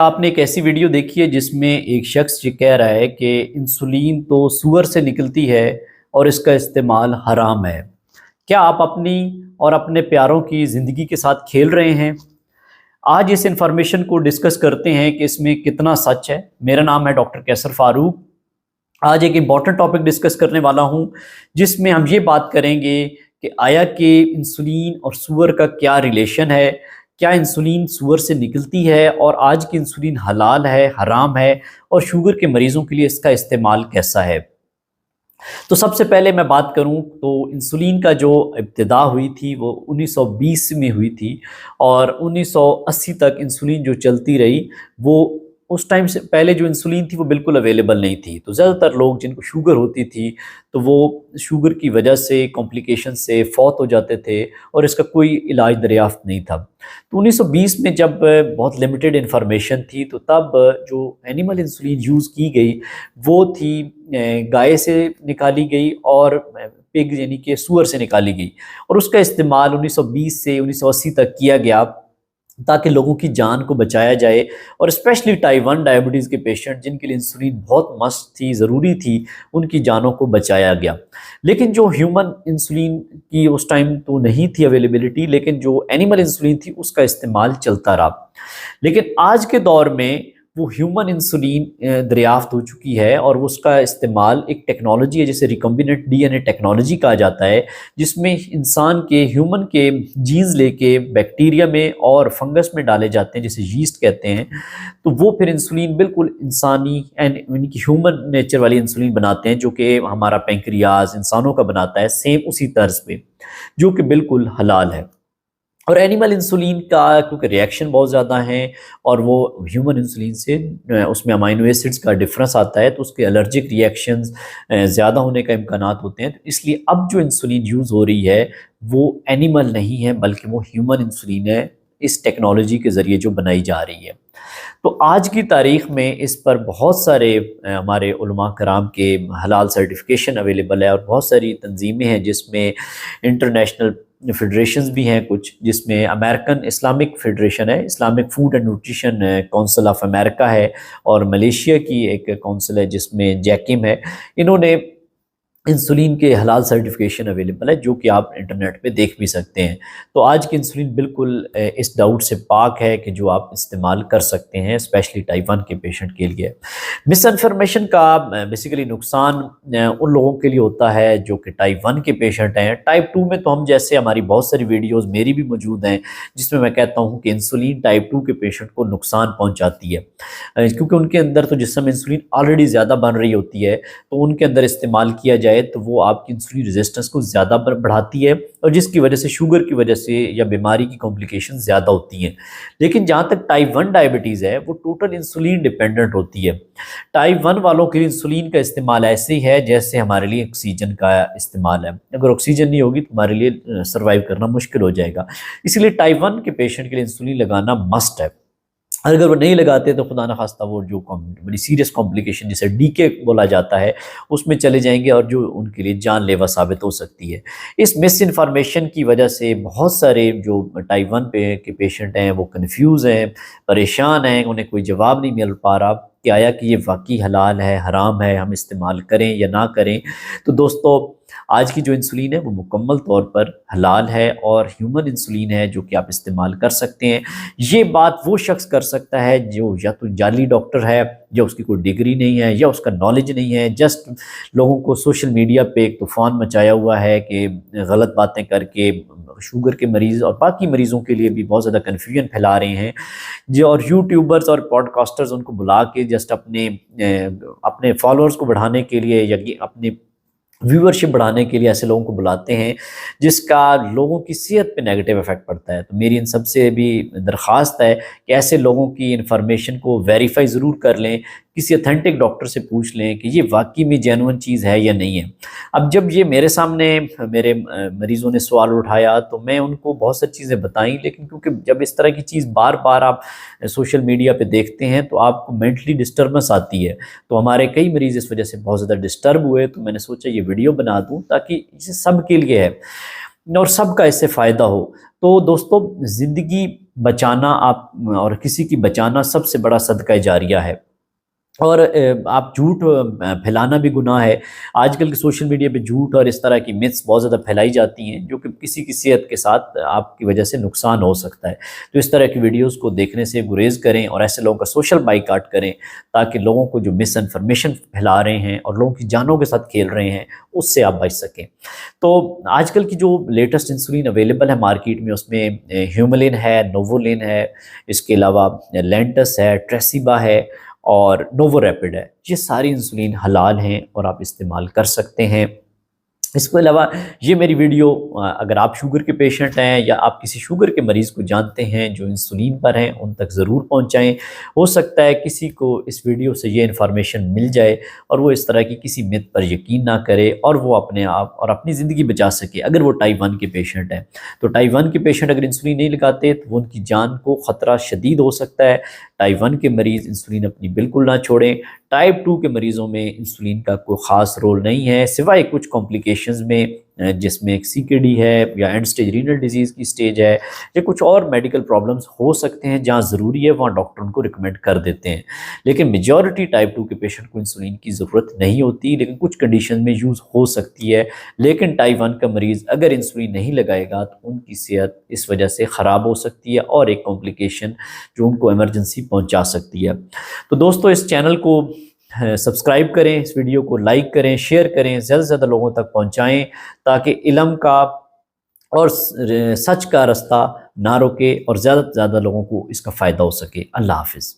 आपने एक ऐसी वीडियो देखी है जिसमें एक शख्स ये कह रहा है कि इंसुलिन तो सूअर से निकलती है और इसका इस्तेमाल हराम है। क्या आप अपनी और अपने प्यारों की ज़िंदगी के साथ खेल रहे हैं? आज इस इंफॉर्मेशन को डिस्कस करते हैं कि इसमें कितना सच है। मेरा नाम है डॉक्टर कैसर फारूक। आज एक इम्पॉर्टेंट टॉपिक डिस्कस करने वाला हूँ जिसमें हम ये बात करेंगे कि आया कि इंसुलिन और सूअर का क्या रिलेशन है, क्या इंसुलिन सूअर से निकलती है और आज की इंसुलिन हलाल है, हराम है और शुगर के मरीज़ों के लिए इसका इस्तेमाल कैसा है। तो सबसे पहले मैं बात करूं तो इंसुलिन का जो इब्तिदा हुई थी वो 1920 में हुई थी और 1980 तक इंसुलिन जो चलती रही वो उस टाइम से पहले जो इंसुलिन थी वो बिल्कुल अवेलेबल नहीं थी। तो ज़्यादातर लोग जिनको शुगर होती थी तो वो शुगर की वजह से कॉम्प्लिकेशन से फौत हो जाते थे और इसका कोई इलाज दरियाफ्त नहीं था। तो 1920 में जब बहुत लिमिटेड इन्फॉर्मेशन थी तो तब जो एनिमल इंसुलिन यूज़ की गई वो थी गाय से निकाली गई और पिग यानी कि सूअर से निकाली गई और उसका इस्तेमाल 1920 से 1980 तक किया गया ताकि लोगों की जान को बचाया जाए और स्पेशली टाइप 1 डायबिटीज़ के पेशेंट जिनके लिए इंसुलिन बहुत मस्ट थी, ज़रूरी थी, उनकी जानों को बचाया गया। लेकिन जो ह्यूमन इंसुलिन की उस टाइम तो नहीं थी अवेलेबिलिटी, लेकिन जो एनिमल इंसुलिन थी उसका इस्तेमाल चलता रहा। लेकिन आज के दौर में वो ह्यूमन इंसुलिन दरियाफ्त हो चुकी है और उसका इस्तेमाल एक टेक्नोलॉजी है जिसे रिकम्बिनेंट डीएनए टेक्नोलॉजी कहा जाता है, जिसमें इंसान के ह्यूमन के जीन्स लेके बैक्टीरिया में और फंगस में डाले जाते हैं जिसे यीस्ट कहते हैं। तो वो फिर इंसुलिन बिल्कुल इंसानी यानी कि ह्यूमन नेचर वाली इंसुलिन बनाते हैं जो कि हमारा पेंक्रियाज इंसानों का बनाता है, सेम उसी तर्ज पे, जो कि बिल्कुल हलाल है। और एनिमल इंसुलिन का क्योंकि रिएक्शन बहुत ज़्यादा हैं और वो ह्यूमन इंसुलिन से उसमें अमाइनो एसिड्स का डिफरेंस आता है तो उसके एलर्जिक रिएक्शंस ज़्यादा होने का इम्कानात होते हैं। तो इसलिए अब जो इंसुलिन यूज़ हो रही है वो एनिमल नहीं है बल्कि वो ह्यूमन इंसुलिन है, इस टेक्नोलॉजी के ज़रिए जो बनाई जा रही है। तो आज की तारीख़ में इस पर बहुत सारे हमारे उलमा कराम के हलाल सर्टिफिकेशन अवेलेबल है और बहुत सारी तंजीमें हैं जिसमें इंटरनेशनल फेडरेशंस भी हैं, कुछ जिसमें अमेरिकन इस्लामिक फेडरेशन है, Islamic food and nutrition council of America है और मलेशिया की एक काउंसिल है जिसमें जैकिम है। इन्होंने इंसुलिन के हलाल सर्टिफिकेशन अवेलेबल है जो कि आप इंटरनेट पे देख भी सकते हैं। तो आज की इंसुलिन बिल्कुल इस डाउट से पाक है कि जो आप इस्तेमाल कर सकते हैं स्पेशली टाइप 1 के पेशेंट के लिए। मिस इन्फॉर्मेशन का बेसिकली नुकसान उन लोगों के लिए होता है जो कि टाइप 1 के पेशेंट हैं। टाइप 2 में तो हम जैसे हमारी बहुत सारी वीडियोज़ मेरी भी मौजूद हैं जिसमें मैं कहता हूँ कि इंसुलिन टाइप 2 के पेशेंट को नुकसान पहुँचाती है क्योंकि उनके अंदर तो जिस समय इंसुलिन ऑलरेडी ज़्यादा बन रही होती है तो उनके अंदर इस्तेमाल किया जाए तो वो आपकी इंसुलिन रेजिस्टेंस को ज़्यादा बढ़ाती है और जिसकी वजह से शुगर की वजह से या बीमारी की कॉम्प्लिकेशन ज़्यादा होती हैं। लेकिन जहाँ तक टाइप 1 डायबिटीज़ है वो टोटल इंसुलिन डिपेंडेंट होती है। टाइप 1 वालों के लिए इंसुलिन का इस्तेमाल ऐसे ही है जैसे हमारे लिए ऑक्सीजन का इस्तेमाल है। अगर ऑक्सीजन नहीं होगी तो हमारे लिए सर्वाइव करना मुश्किल हो जाएगा। इसलिए टाइप 1 के पेशेंट के लिए इंसुलिन लगाना मस्ट है। अगर वो नहीं लगाते तो खुदा न खास्ता वो जो बड़ी सीरियस कॉम्प्लिकेशन जिसे डीके बोला जाता है उसमें चले जाएंगे और जो उनके लिए जानलेवा साबित हो सकती है। इस मिस इन्फॉर्मेशन की वजह से बहुत सारे जो टाइप 1 के पेशेंट हैं वो कंफ्यूज हैं, परेशान हैं, उन्हें कोई जवाब नहीं मिल पा रहा कि आया कि ये वाकई हलाल है, हराम है, हम इस्तेमाल करें या ना करें। तो दोस्तों आज की जो इंसुलिन है वो मुकम्मल तौर पर हलाल है और ह्यूमन इंसुलिन है जो कि आप इस्तेमाल कर सकते हैं। ये बात वो शख्स कर सकता है जो या तो जाली डॉक्टर है या उसकी कोई डिग्री नहीं है या उसका नॉलेज नहीं है, जस्ट लोगों को सोशल मीडिया पे एक तूफ़ान मचाया हुआ है कि गलत बातें करके शुगर के मरीज़ और बाकी मरीज़ों के लिए भी बहुत ज़्यादा कन्फ्यूजन फैला रहे हैं जो और यूट्यूबर्स और पॉडकास्टर्स उनको बुला के जस्ट अपने फॉलोअर्स को बढ़ाने के लिए या अपने व्यूअरशिप बढ़ाने के लिए ऐसे लोगों को बुलाते हैं जिसका लोगों की सेहत पे नेगेटिव इफेक्ट पड़ता है। तो मेरी इन सबसे भी दरख्वास्त है कि ऐसे लोगों की इन्फॉर्मेशन को वेरीफाई ज़रूर कर लें, किसी अथेंटिक डॉक्टर से पूछ लें कि ये वाकई में जेन्युइन चीज़ है या नहीं है। अब जब ये मेरे सामने मेरे मरीज़ों ने सवाल उठाया तो मैं उनको बहुत सारी चीज़ें बताई, लेकिन क्योंकि जब इस तरह की चीज़ बार बार आप सोशल मीडिया पे देखते हैं तो आपको मेंटली डिस्टर्बेंस आती है। तो हमारे कई मरीज़ इस वजह से बहुत ज़्यादा डिस्टर्ब हुए, तो मैंने सोचा ये वीडियो बना दूँ ताकि इसे सब के लिए है और सबका इससे फ़ायदा हो। तो दोस्तों ज़िंदगी बचाना आप और किसी की बचाना सबसे बड़ा सदका जारिया है। और आप झूठ फैलाना भी गुनाह है। आजकल के सोशल मीडिया पे झूठ और इस तरह की मिथ्स बहुत ज़्यादा फैलाई जाती हैं, जो कि किसी की सेहत के साथ आपकी वजह से नुकसान हो सकता है। तो इस तरह की वीडियोस को देखने से गुरेज़ करें और ऐसे लोगों का सोशल बाइकाट करें, ताकि लोगों को जो मिस इन्फॉर्मेशन फैला रहे हैं और लोगों की जानों के साथ खेल रहे हैं, उससे आप बच सकें। तो आजकल की जो लेटेस्ट इंसुलिन अवेलेबल है मार्केट में, उसमें ह्यूमलिन है, नोवोलिन है, इसके अलावा लेंटस है, ट्रेसिबा है और नोवो रैपिड है। ये सारी इंसुलिन हलाल हैं और आप इस्तेमाल कर सकते हैं। इसके अलावा ये मेरी वीडियो अगर आप शुगर के पेशेंट हैं या आप किसी शुगर के मरीज़ को जानते हैं जो इंसुलिन पर हैं, उन तक ज़रूर पहुंचाएं। हो सकता है किसी को इस वीडियो से ये इन्फॉर्मेशन मिल जाए और वो इस तरह की किसी मिथ पर यकीन ना करे और वो अपने आप और अपनी ज़िंदगी बचा सके। अगर वो टाइप 1 के पेशेंट हैं, तो टाइप 1 के पेशेंट अगर इंसुलिन नहीं लगाते तो वो उनकी जान को ख़तरा शदीद हो सकता है। टाइप 1 के मरीज़ इंसुलिन अपनी बिल्कुल ना छोड़ें। टाइप 2 के मरीज़ों में इंसुलिन का कोई ख़ास रोल नहीं है, सिवाय कुछ कॉम्प्लिकेशंस में, जिसमें एक CKD है या एंड स्टेज रीनल डिजीज़ की स्टेज है या कुछ और मेडिकल प्रॉब्लम्स हो सकते हैं। जहाँ ज़रूरी है वहाँ डॉक्टर उनको रिकमेंड कर देते हैं। लेकिन मेजॉरिटी टाइप 2 के पेशेंट को इंसुलिन की ज़रूरत नहीं होती, लेकिन कुछ कंडीशन में यूज़ हो सकती है। लेकिन टाइप 1 का मरीज़ अगर इंसुलिन नहीं लगाएगा तो उनकी सेहत इस वजह से ख़राब हो सकती है और एक कॉम्प्लिकेशन जो उनको इमरजेंसी पहुँचा सकती है। तो दोस्तों, इस चैनल को सब्सक्राइब करें, इस वीडियो को लाइक करें, शेयर करें, ज़्यादा से ज़्यादा लोगों तक पहुंचाएं, ताकि इल्म का और सच का रास्ता ना रुके और ज़्यादा से ज़्यादा लोगों को इसका फ़ायदा हो सके। अल्लाह हाफ़िज़।